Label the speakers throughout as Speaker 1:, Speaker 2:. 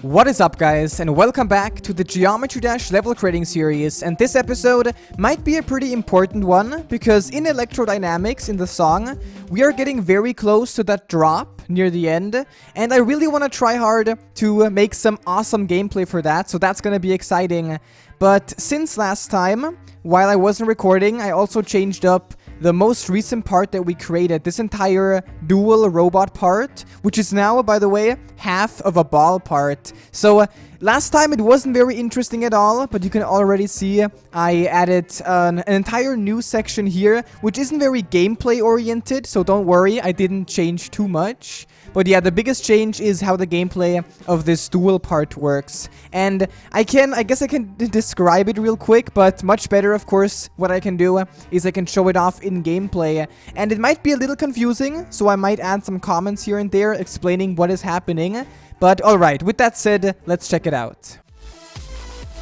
Speaker 1: What is up, guys, and welcome back to the Geometry Dash level creating series. And this episode might be a pretty important one because in electrodynamics in the song we are getting very close to that drop near the end, and I really want to try hard to make some awesome gameplay for that, so that's gonna be exciting. But since last time, while I wasn't recording, I also changed up the most recent part that we created, this entire dual robot part, which is now, by the way, half of a ball part. So last time it wasn't very interesting at all, but you can already see I added an entire new section here, which isn't very gameplay oriented, so don't worry, I didn't change too much. But yeah, the biggest change is how the gameplay of this dual part works. And I guess I can describe it real quick, but much better, of course, what I can do is I can show it off in gameplay. And it might be a little confusing, so I might add some comments here and there explaining what is happening. But alright, with that said, let's check it out.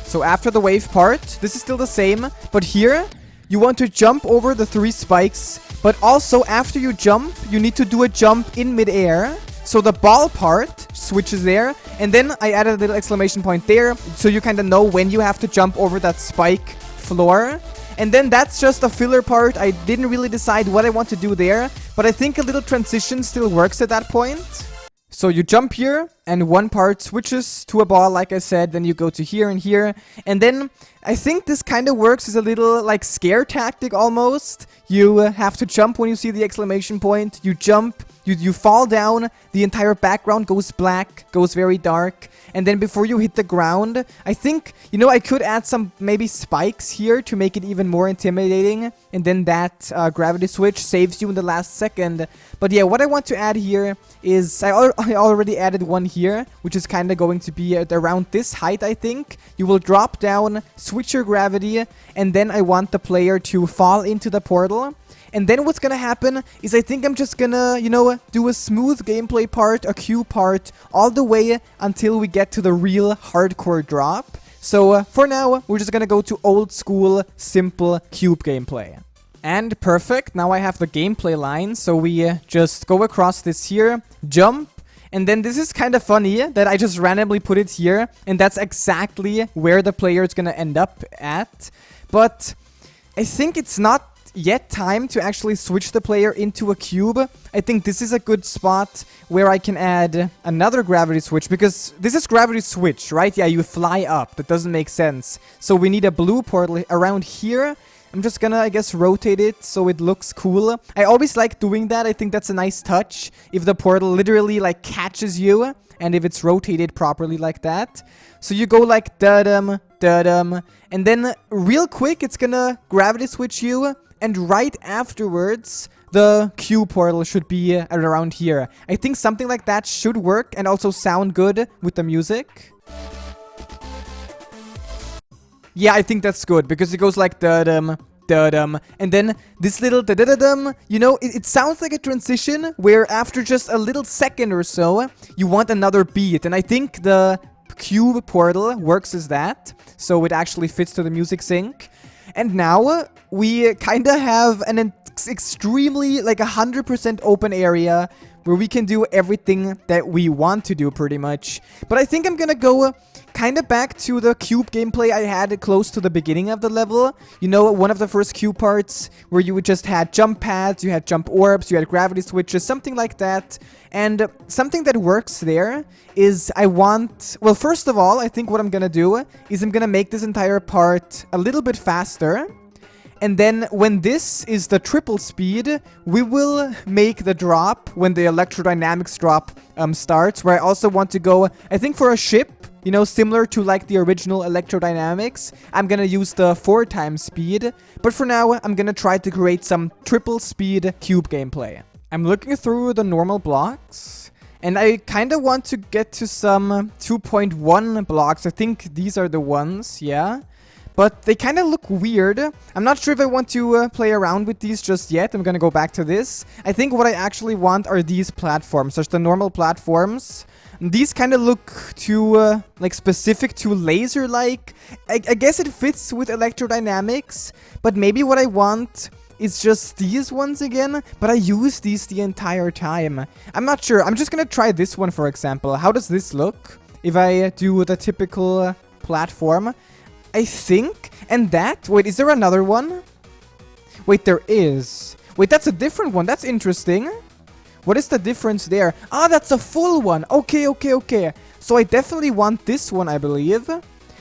Speaker 1: So after the wave part, this is still the same, but here you want to jump over the 3 spikes, but also after you jump, you need to do a jump in midair. So the ball part switches there, and then I added a little exclamation point there, so you kind of know when you have to jump over that spike floor. And then that's just a filler part. I didn't really decide what I want to do there, but I think a little transition still works at that point. So you jump here, and one part switches to a ball, like I said, then you go to here and here, and then I think this kind of works as a little, like, scare tactic almost. You have to jump when you see the exclamation point, you jump, you fall down, the entire background goes black, goes very dark, and then before you hit the ground, I think, you know, I could add some maybe spikes here to make it even more intimidating, and then that gravity switch saves you in the last second. But yeah, what I want to add here is, I already added one here, which is kind of going to be at around this height, I think. You will drop down, switch your gravity, and then I want the player to fall into the portal. And then what's gonna happen is I think I'm just gonna, you know, do a smooth gameplay part, a cue part, all the way until we get to the real hardcore drop. So for now, we're just gonna go to old school, simple cube gameplay. And perfect, now I have the gameplay line, so we just go across this here, jump, and then this is kind of funny that I just randomly put it here, and that's exactly where the player is gonna end up at. But I think it's not yet time to actually switch the player into a cube. I think this is a good spot where I can add another gravity switch, because this is gravity switch, right? Yeah, you fly up. That doesn't make sense. So we need a blue portal around here. I'm just gonna, I guess, rotate it so it looks cool. I always like doing that. I think that's a nice touch if the portal literally, like, catches you and if it's rotated properly like that. So you go like da-dum, da-dum, and then real quick it's gonna gravity switch you, and right afterwards the Q portal should be around here. I think something like that should work and also sound good with the music. Yeah, I think that's good, because it goes like da-dum, da-dum, and then this little da-da-da-dum, you know, it sounds like a transition where after just a little second or so, you want another beat, and I think the cube portal works as that, so it actually fits to the music sync. And now we kind of have an extremely, like, 100% open area where we can do everything that we want to do pretty much. But I think I'm gonna go kind of back to the cube gameplay I had close to the beginning of the level. You know, one of the first cube parts where you just had jump pads, you had jump orbs, you had gravity switches, something like that. And something that works there is well, first of all, I think what I'm gonna do is I'm gonna make this entire part a little bit faster. And then when this is the triple speed, we will make the drop when the electrodynamics drop starts, where I also want to go, I think, for a ship, you know, similar to like the original electrodynamics. I'm gonna use the 4 times speed, but for now I'm gonna try to create some triple speed cube gameplay. I'm looking through the normal blocks, and I kind of want to get to some 2.1 blocks. I think these are the ones, yeah. But they kind of look weird. I'm not sure if I want to play around with these just yet. I'm gonna go back to this. I think what I actually want are these platforms. There's the normal platforms. These kind of look too, like, specific to laser-like. I guess it fits with electrodynamics, but maybe what I want is just these ones again, but I use these the entire time. I'm not sure. I'm just gonna try this one, for example. How does this look? if I do the typical platform. I think. And that... Wait, is there another one? Wait, there is. Wait, that's a different one. That's interesting. What is the difference there? Ah, that's a full one. Okay, okay, okay. So I definitely want this one, I believe.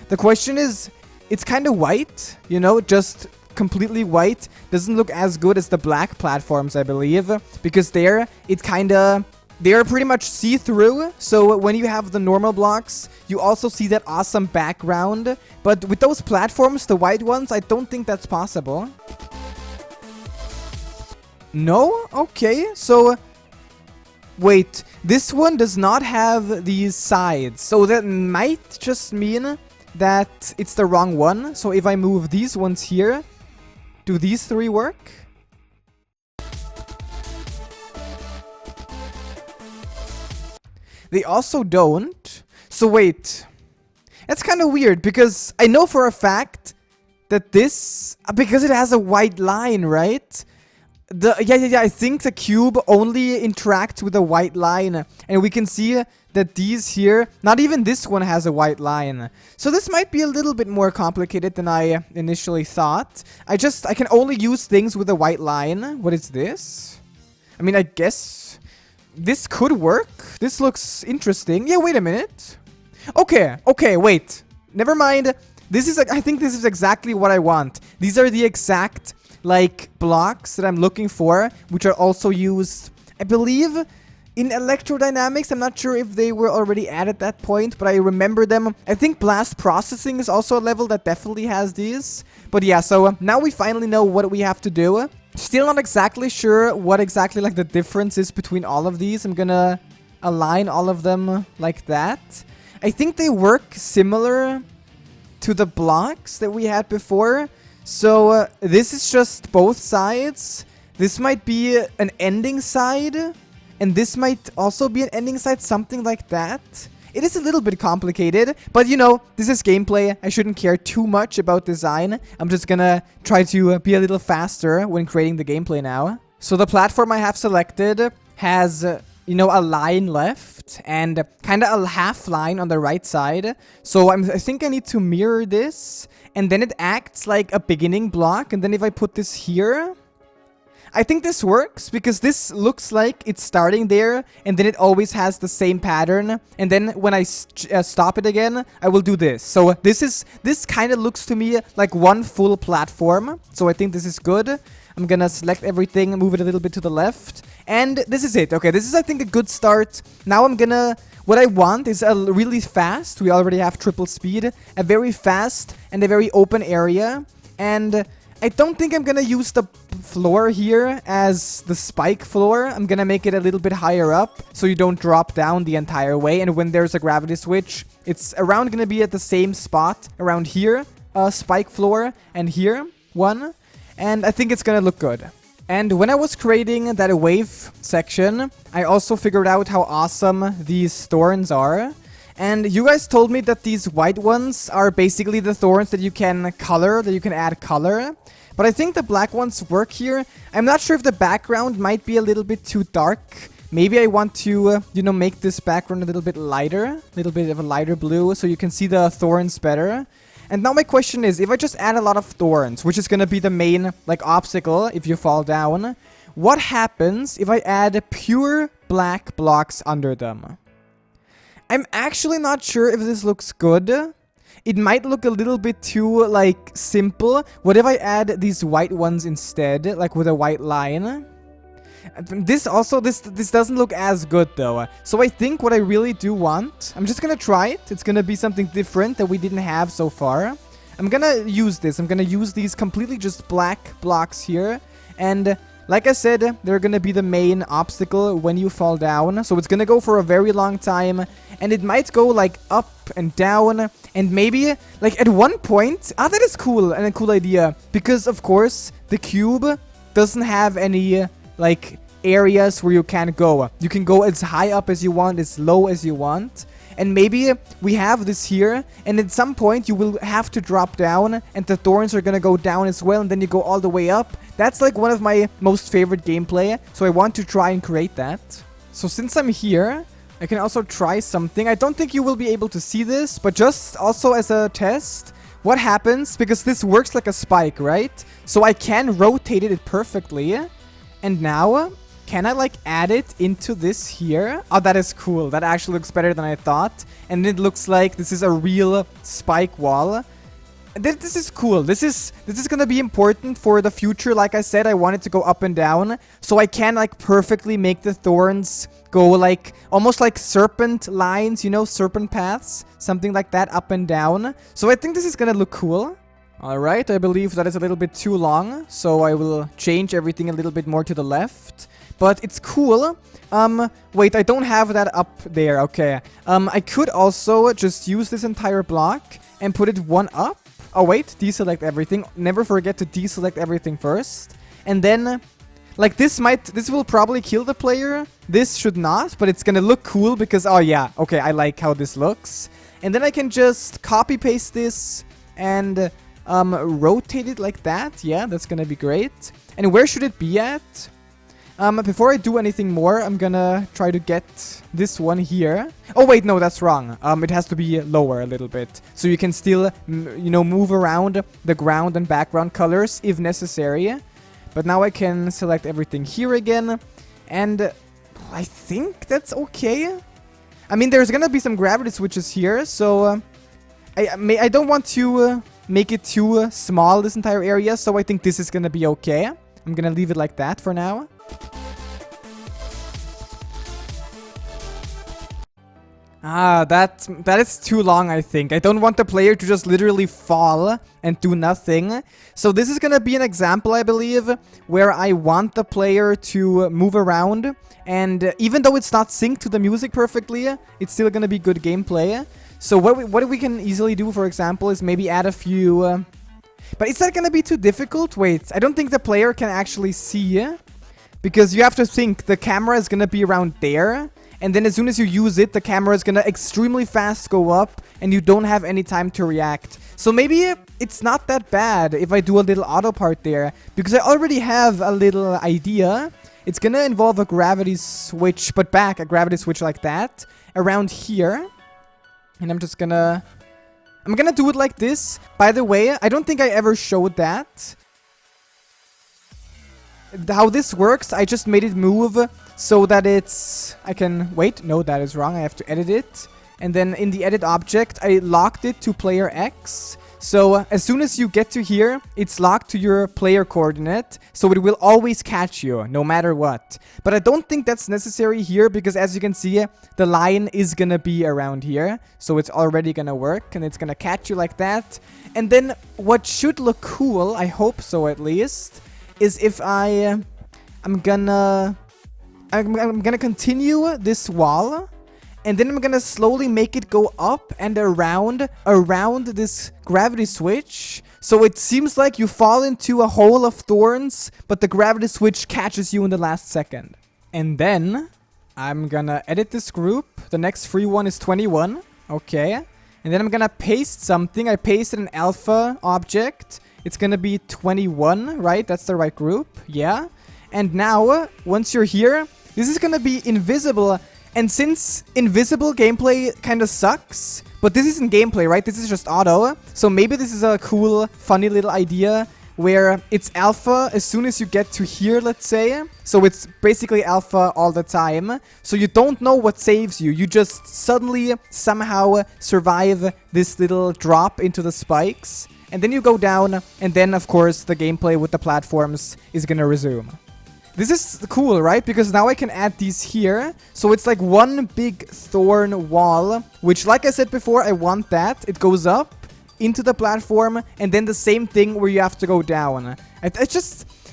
Speaker 1: The question is, it's kind of white, you know, just completely white. Doesn't look as good as the black platforms, I believe, because there, it kind of... They're pretty much see-through, so when you have the normal blocks, you also see that awesome background. But with those platforms, the white ones, I don't think that's possible. No? Okay, so... Wait, this one does not have these sides, so that might just mean that it's the wrong one. So if I move these ones here, do these three work? They also don't. So wait. That's kind of weird because I know for a fact that this... Because it has a white line, right? Yeah, I think the cube only interacts with a white line. And we can see that these here... Not even this one has a white line. So this might be a little bit more complicated than I initially thought. I can only use things with a white line. What is this? I mean, I guess... This could work. This looks interesting. Yeah, wait a minute. Okay, wait. Never mind. I think this is exactly what I want. These are the exact, like, blocks that I'm looking for, which are also used, I believe, in electrodynamics. I'm not sure if they were already at that point, but I remember them. I think blast processing is also a level that definitely has these. But yeah, so now we finally know what we have to do. Still not exactly sure what exactly like the difference is between all of these. I'm gonna align all of them like that. I think they work similar to the blocks that we had before. So this is just both sides. This might be an ending side. And this might also be an ending side, something like that. It is a little bit complicated, but you know, this is gameplay. I shouldn't care too much about design. I'm just gonna try to be a little faster when creating the gameplay now. So the platform I have selected has, you know, a line left and kind of a half line on the right side. So I think I need to mirror this, and then it acts like a beginning block. And then if I put this here... I think this works because this looks like it's starting there and then it always has the same pattern. And then when I stop it again, I will do this. So this kind of looks to me like one full platform. So I think this is good. I'm gonna select everything, move it a little bit to the left. And this is it. Okay, this is, I think, a good start. Now what I want is a really fast, we already have triple speed, a very fast and a very open area. And I don't think I'm gonna use the floor here as the spike floor. I'm gonna make it a little bit higher up so you don't drop down the entire way. And when there's a gravity switch, it's around gonna be at the same spot around here, spike floor, and here one. And I think it's gonna look good. And when I was creating that wave section, I also figured out how awesome these thorns are. And you guys told me that these white ones are basically the thorns that you can color, that you can add color. But I think the black ones work here. I'm not sure if the background might be a little bit too dark. Maybe I want to, you know, make this background a little bit lighter. A little bit of a lighter blue so you can see the thorns better. And now my question is, if I just add a lot of thorns, which is going to be the main, like, obstacle if you fall down, what happens if I add pure black blocks under them? I'm actually not sure if this looks good. It might look a little bit too, like, simple. What if I add these white ones instead, like with a white line? This doesn't look as good, though. So I think what I really do want... I'm just gonna try it. It's gonna be something different that we didn't have so far. I'm gonna use this. I'm gonna use these completely just black blocks here. And... like I said, they're gonna be the main obstacle when you fall down. So it's gonna go for a very long time. And it might go, like, up and down. And maybe, like, at one point... Ah, that is cool and a cool idea. Because, of course, the cube doesn't have any, like, areas where you can't go. You can go as high up as you want, as low as you want. And maybe we have this here, and at some point you will have to drop down, and the thorns are gonna go down as well, and then you go all the way up. That's like one of my most favorite gameplay, so I want to try and create that. So since I'm here, I can also try something. I don't think you will be able to see this, but just also as a test, what happens, because this works like a spike, right? So I can rotate it perfectly. And now, can I like add it into this here? Oh, that is cool. That actually looks better than I thought. And it looks like this is a real spike wall. This is cool. This is gonna be important for the future. Like I said, I want it to go up and down, so I can like perfectly make the thorns go like almost like serpent lines, you know, serpent paths, something like that, up and down. So I think this is gonna look cool. All right, I believe that is a little bit too long, so I will change everything a little bit more to the left. But it's cool. Wait, I don't have that up there. Okay. I could also just use this entire block and put it one up. Oh wait, deselect everything. Never forget to deselect everything first. And then, like this will probably kill the player. This should not, but it's gonna look cool because, oh yeah, okay, I like how this looks. And then I can just copy paste this and rotate it like that. Yeah, that's gonna be great. And where should it be at? Before I do anything more, I'm gonna try to get this one here. Oh, wait, no, that's wrong. It has to be lower a little bit. So you can still, you know, move around the ground and background colors if necessary. But now I can select everything here again. And I think that's okay. I mean, there's gonna be some gravity switches here. So I don't want to make it too small, this entire area. So I think this is gonna be okay. I'm gonna leave it like that for now. Ah, that is too long, I think. I don't want the player to just literally fall and do nothing. So this is gonna be an example, I believe, where I want the player to move around. And even though it's not synced to the music perfectly, it's still gonna be good gameplay. So what we can easily do, for example, is maybe add a few... But is that gonna be too difficult? Wait, I don't think the player can actually see. Because you have to think, the camera is gonna be around there. And then as soon as you use it, the camera is gonna extremely fast go up, and you don't have any time to react. So maybe it's not that bad if I do a little auto part there, because I already have a little idea. It's gonna involve a gravity switch, but back, a gravity switch like that, around here. And I'm gonna do it like this. By the way, I don't think I ever showed that. How this works, I just made it move so that it's... I can... Wait, no, that is wrong. I have to edit it. And then in the edit object, I locked it to player X. So as soon as you get to here, it's locked to your player coordinate. So it will always catch you, no matter what. But I don't think that's necessary here because as you can see, the line is gonna be around here. So it's already gonna work and it's gonna catch you like that. And then what should look cool, I hope so at least, is if I'm gonna continue this wall, and then I'm gonna slowly make it go up and around this gravity switch. So it seems like you fall into a hole of thorns, but the gravity switch catches you in the last second. And then I'm gonna edit this group. The next free one is 21. Okay. And then I'm gonna paste something. I pasted an alpha object. It's gonna be 21, right? That's the right group. Yeah. And now, once you're here, this is gonna be invisible. And since invisible gameplay kind of sucks, but this isn't gameplay, right? This is just auto. So maybe this is a cool, funny little idea where it's alpha as soon as you get to here, let's say. So it's basically alpha all the time. So you don't know what saves you. You just suddenly somehow survive this little drop into the spikes. And then you go down, and then, of course, the gameplay with the platforms is gonna resume. This is cool, right? Because now I can add these here. So it's like one big thorn wall, which, like I said before, I want that. It goes up into the platform, and then the same thing where you have to go down.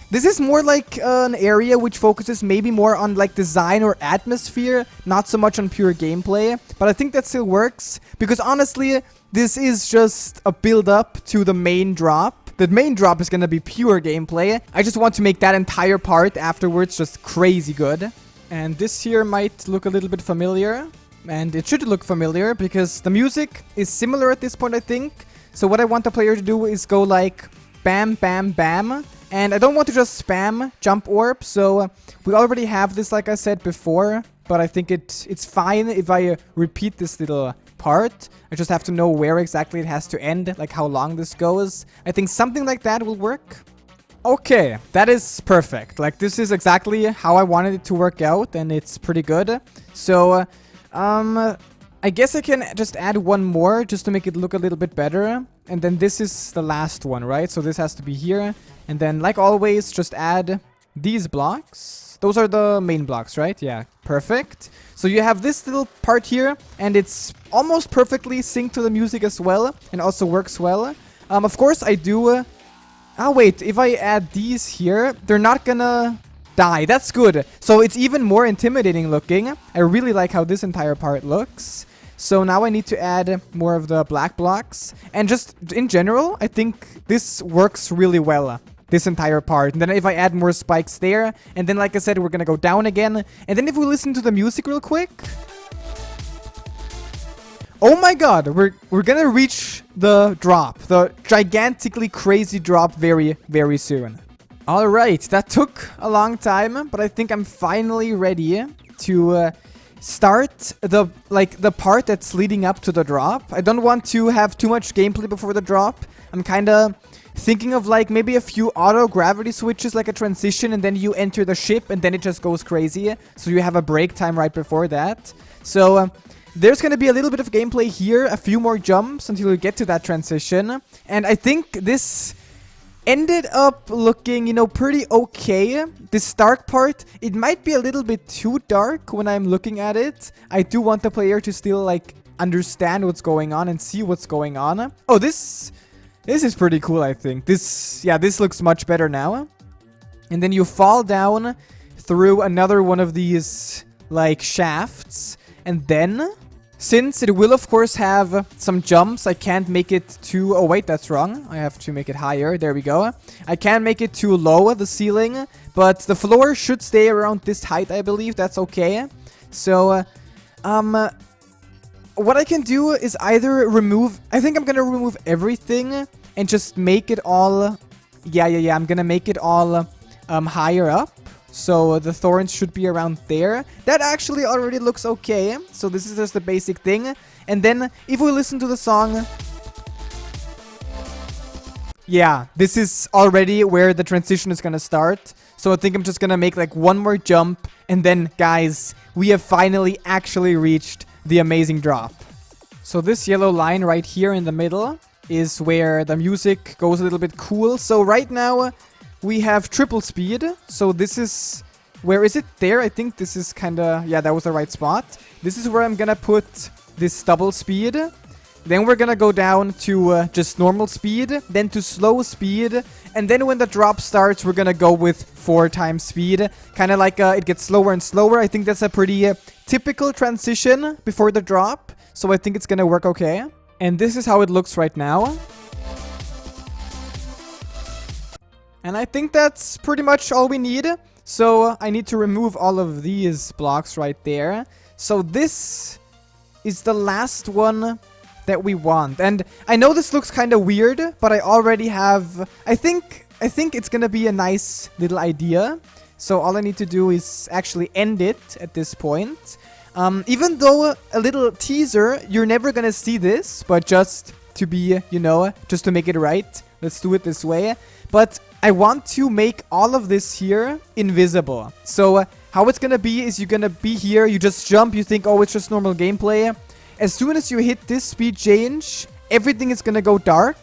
Speaker 1: This is more like an area which focuses maybe more on like design or atmosphere, not so much on pure gameplay. But I think that still works, because honestly, this is just a build-up to the main drop. The main drop is gonna be pure gameplay. I just want to make that entire part afterwards just crazy good. And this here might look a little bit familiar. And it should look familiar because the music is similar at this point, I think. So what I want the player to do is go like bam, bam, bam. And I don't want to just spam jump orb, so we already have this, like I said before. But I think it's fine if I repeat this little part. I just have to know where exactly it has to end, like how long this goes. I think something like that will work. Okay, that is perfect. Like, this is exactly how I wanted it to work out, and it's pretty good. So, I guess I can just add one more just to make it look a little bit better. And then this is the last one, right? So this has to be here. And then, like always, just add these blocks. Those are the main blocks, right? Yeah, perfect. So you have this little part here, and it's almost perfectly synced to the music as well, and also works well. Of course, I do... oh, wait, if I add these here, they're not gonna die. That's good. So it's even more intimidating looking. I really like how this entire part looks. So now I need to add more of the black blocks. And just in general, I think this works really well, this entire part. And then if I add more spikes there, and then like I said, we're gonna go down again. And then if we listen to the music real quick... oh my god, we're gonna reach the drop, the gigantically crazy drop very, very soon. Alright, that took a long time, but I think I'm finally ready to start the part that's leading up to the drop. I don't want to have too much gameplay before the drop. I'm kinda thinking of like maybe a few auto gravity switches, like a transition, and then you enter the ship and then it just goes crazy. So you have a break time right before that. So... there's going to be a little bit of gameplay here, a few more jumps until we get to that transition. And I think this ended up looking, you know, pretty okay. This dark part, it might be a little bit too dark when I'm looking at it. I do want the player to still, like, understand what's going on and see what's going on. Oh, this is pretty cool, I think. This looks much better now. And then you fall down through another one of these, like, shafts. And then... since it will, of course, have some jumps, I can't make it too... oh, wait, that's wrong. I have to make it higher. There we go. I can't make it too low, the ceiling. But the floor should stay around this height, I believe. That's okay. So, what I can do is either remove... I think I'm gonna remove everything and just make it all... yeah. I'm gonna make it all higher up. So the thorns should be around there. That actually already looks okay. So this is just the basic thing. And then if we listen to the song... yeah, this is already where the transition is gonna start. So I think I'm just gonna make like one more jump. And then, guys, we have finally actually reached the amazing drop. So this yellow line right here in the middle is where the music goes a little bit cool. So right now... we have triple speed, so this is... where is it? There, I think this is kinda... yeah, that was the right spot. This is where I'm gonna put this double speed. Then we're gonna go down to just normal speed, then to slow speed. And then when the drop starts, we're gonna go with 4 times speed. Kinda like it gets slower and slower. I think that's a pretty typical transition before the drop. So I think it's gonna work okay. And this is how it looks right now. And I think that's pretty much all we need. So I need to remove all of these blocks right there. So this is the last one that we want. And I know this looks kind of weird, but I already have... I think it's gonna be a nice little idea. So all I need to do is actually end it at this point. Even though a little teaser, you're never gonna see this, but just to be, you know, just to make it right, let's do it this way. But I want to make all of this here invisible. So how it's gonna be is you're gonna be here, you just jump, you think, oh, it's just normal gameplay. As soon as you hit this speed change, everything is gonna go dark.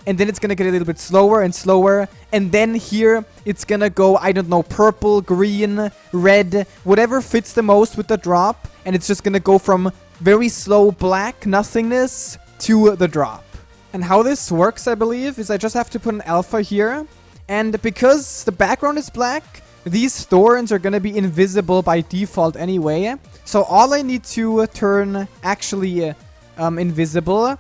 Speaker 1: And then it's gonna get a little bit slower and slower. And then here, it's gonna go, I don't know, purple, green, red, whatever fits the most with the drop. And it's just gonna go from very slow black nothingness to the drop. And how this works, I believe, is I just have to put an alpha here. And because the background is black, these thorns are gonna be invisible by default anyway. So all I need to turn actually invisible.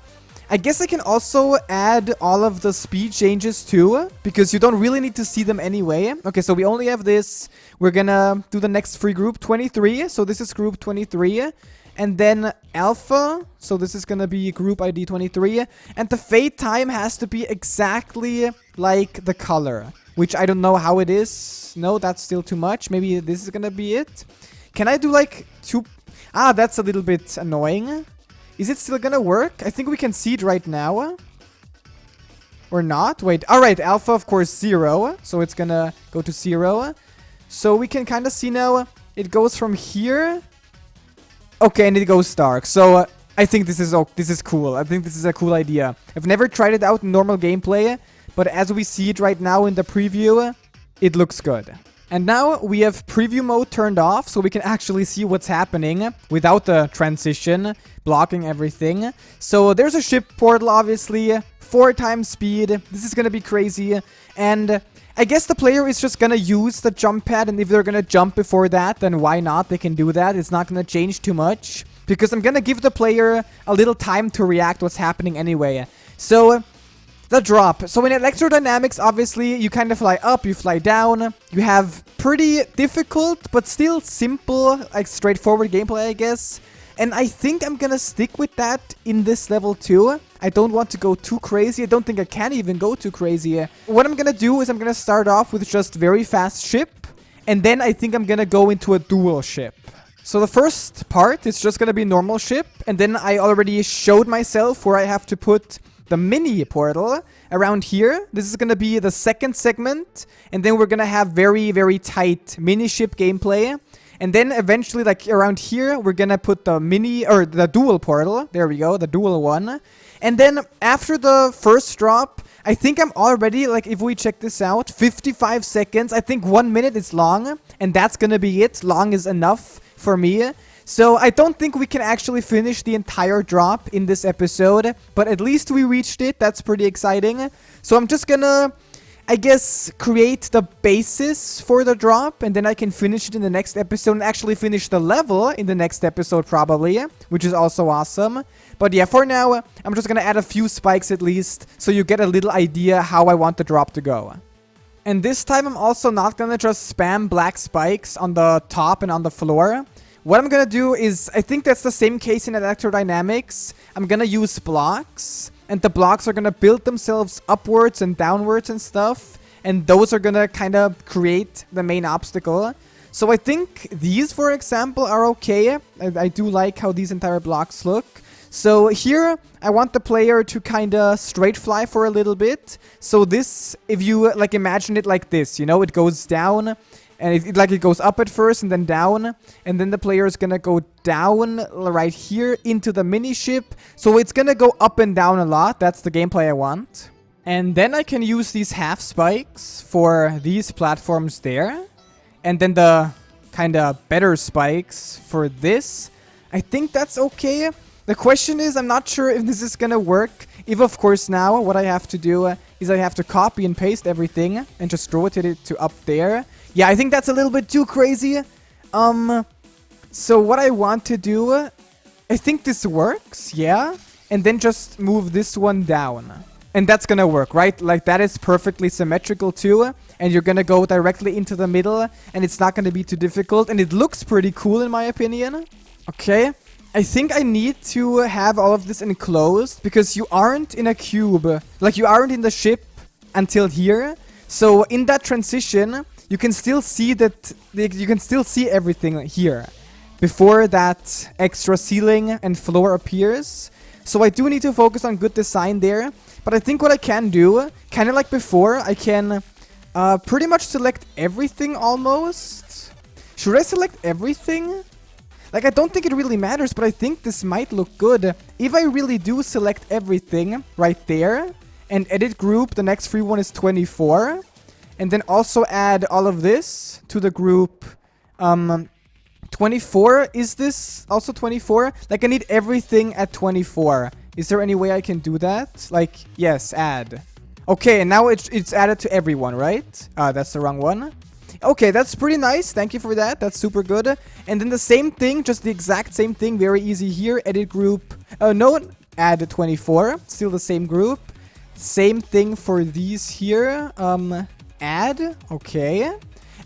Speaker 1: I guess I can also add all of the speed changes too, because you don't really need to see them anyway. Okay, so we only have this. We're gonna do the next free group, 23. So this is group 23. And then alpha, so this is gonna be group ID 23. And the fade time has to be exactly like the color. which I don't know how it is. No, that's still too much. Maybe this is gonna be it. Can I do like 2... Ah, that's a little bit annoying. Is it still gonna work? I think we can see it right now. Or not? Wait, alright, alpha of course 0. So it's gonna go to 0. So we can kind of see now it goes from here. Okay, and it goes dark. So I think this is cool. I think this is a cool idea. I've never tried it out in normal gameplay, but as we see it right now in the preview, it looks good. And now we have preview mode turned off, so we can actually see what's happening without the transition blocking everything. So there's a ship portal, obviously, 4 times speed. This is gonna be crazy. And I guess the player is just gonna use the jump pad, and if they're gonna jump before that, then why not? They can do that. It's not gonna change too much, because I'm gonna give the player a little time to react what's happening anyway. So the drop. So in electrodynamics, obviously, you kind of fly up, you fly down. You have pretty difficult, but still simple, like straightforward gameplay, I guess. And I think I'm gonna stick with that in this level too. I don't want to go too crazy. I don't think I can even go too crazy. What I'm gonna do is I'm gonna start off with just very fast ship. And then I think I'm gonna go into a dual ship. So the first part is just gonna be normal ship. And then I already showed myself where I have to put the mini portal around here. This is gonna be the second segment. And then we're gonna have very, very tight mini ship gameplay. And then eventually, like around here, we're gonna put the mini, or the dual portal. There we go, the dual one. And then after the first drop, I think I'm already, like if we check this out, 55 seconds. I think 1 minute is long, and that's gonna be it. Long is enough for me. So I don't think we can actually finish the entire drop in this episode, but at least we reached it. That's pretty exciting. So I'm just gonna, I guess, create the basis for the drop, and then I can finish it in the next episode and actually finish the level in the next episode probably, which is also awesome. But yeah, for now, I'm just gonna add a few spikes at least, so you get a little idea how I want the drop to go. And this time I'm also not gonna just spam black spikes on the top and on the floor. What I'm gonna do is, I think that's the same case in electrodynamics. I'm gonna use blocks, and the blocks are gonna build themselves upwards and downwards and stuff, and those are gonna kind of create the main obstacle. So I think these, for example, are okay. I do like how these entire blocks look. So here, I want the player to kind of straight fly for a little bit. So this, if you like imagine it like this, you know, it goes down, and it goes up at first and then down, and then the player is gonna go down right here into the mini ship. So it's gonna go up and down a lot. That's the gameplay I want. And then I can use these half spikes for these platforms there. And then the kind of better spikes for this. I think that's okay. The question is, I'm not sure if this is gonna work. If, of course, now what I have to do is I have to copy and paste everything and just rotate it to up there. Yeah, I think that's a little bit too crazy. So what I want to do, I think this works, yeah. And then just move this one down. And that's gonna work, right? Like, that is perfectly symmetrical too. And you're gonna go directly into the middle, and it's not gonna be too difficult. And it looks pretty cool, in my opinion. Okay. I think I need to have all of this enclosed, because you aren't in a cube. Like, you aren't in the ship until here. So in that transition, you can still see that, you can still see everything here before that extra ceiling and floor appears. So I do need to focus on good design there. But I think what I can do, kind of like before, I can pretty much select everything almost. Should I select everything? Like, I don't think it really matters, but I think this might look good. If I really do select everything right there and edit group, the next free one is 24. And then also add all of this to the group 24. Is this also 24? Like, I need everything at 24. Is there any way I can do that? Like, yes, add. Okay, and now it's added to everyone, right? That's the wrong one. Okay, that's pretty nice. Thank you for that. That's super good. And then the same thing, just the exact same thing. Very easy here. Edit group. No, add 24. Still the same group. Same thing for these here. Add. Okay.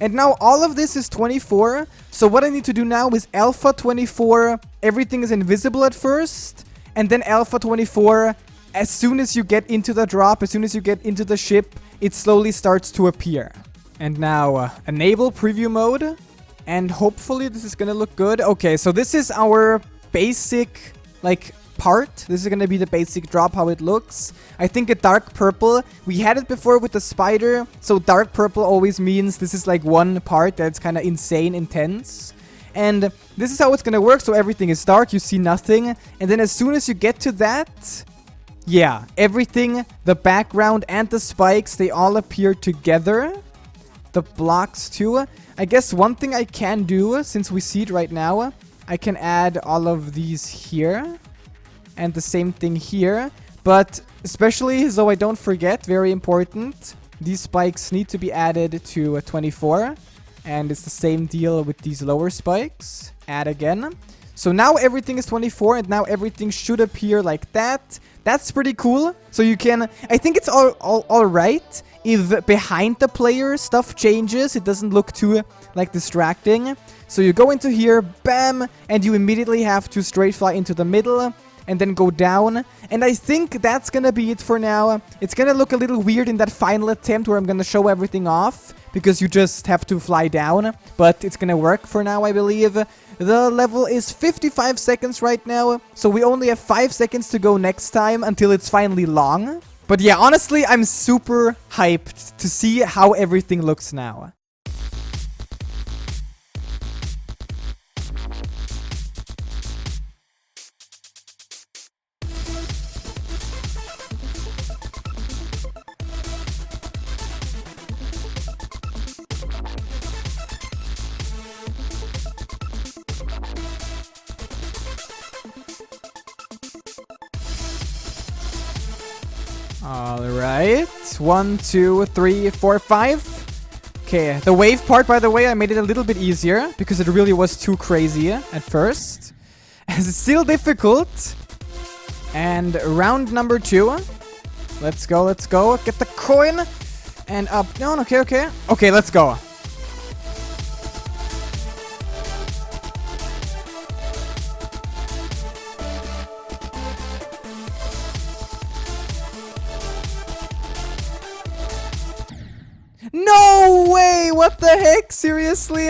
Speaker 1: And now all of this is 24. So what I need to do now is alpha 24. Everything is invisible at first. And then alpha 24. As soon as you get into the drop, as soon as you get into the ship, it slowly starts to appear. And now enable preview mode. And hopefully this is gonna look good. Okay, so this is our basic, like, part. This is gonna be the basic drop, how it looks. I think a dark purple. We had it before with the spider. So dark purple always means this is like one part that's kind of insane, intense. And this is how it's gonna work. So everything is dark, you see nothing. And then as soon as you get to that, yeah, everything, the background and the spikes, they all appear together. The blocks too. I guess one thing I can do, since we see it right now, I can add all of these here. And the same thing here. But especially, so I don't forget, very important, these spikes need to be added to 24. And it's the same deal with these lower spikes. Add again. So now everything is 24 and now everything should appear like that. That's pretty cool. So you can, I think it's all right if behind the player stuff changes. It doesn't look too like distracting. So you go into here, bam, and you immediately have to straight fly into the middle. And then go down. And I think that's gonna be it for now. It's gonna look a little weird in that final attempt where I'm gonna show everything off, because you just have to fly down. But it's gonna work for now, I believe. The level is 55 seconds right now. So we only have 5 seconds to go next time until it's finally long. But yeah, honestly, I'm super hyped to see how everything looks now. Alright, 1, 2, 3, 4, 5. Okay, the wave part, by the way, I made it a little bit easier because it really was too crazy at first. It's still difficult. And round number 2. Let's go, let's go. Get the coin. And up, down, okay, okay. Okay, let's go. No way! What the heck? Seriously?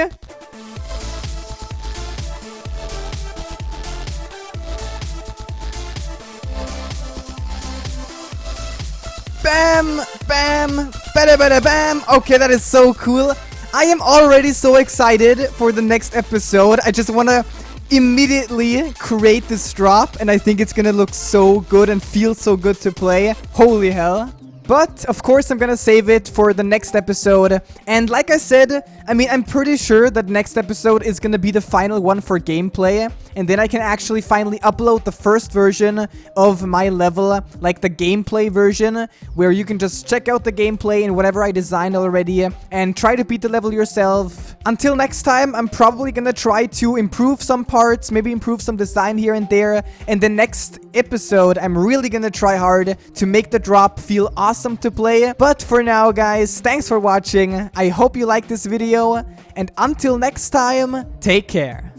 Speaker 1: Bam! Bam! Bada bada bam! Okay, that is so cool. I am already so excited for the next episode. I just want to immediately create this drop, and I think it's gonna look so good and feel so good to play. Holy hell. But, of course, I'm gonna save it for the next episode. And like I said, I mean, I'm pretty sure that next episode is gonna be the final one for gameplay. And then I can actually finally upload the first version of my level, like the gameplay version, where you can just check out the gameplay and whatever I designed already and try to beat the level yourself. Until next time, I'm probably gonna try to improve some parts, maybe improve some design here and there. And the next episode, I'm really gonna try hard to make the drop feel awesome to play. But for now, guys, thanks for watching. I hope you liked this video. And until next time, take care.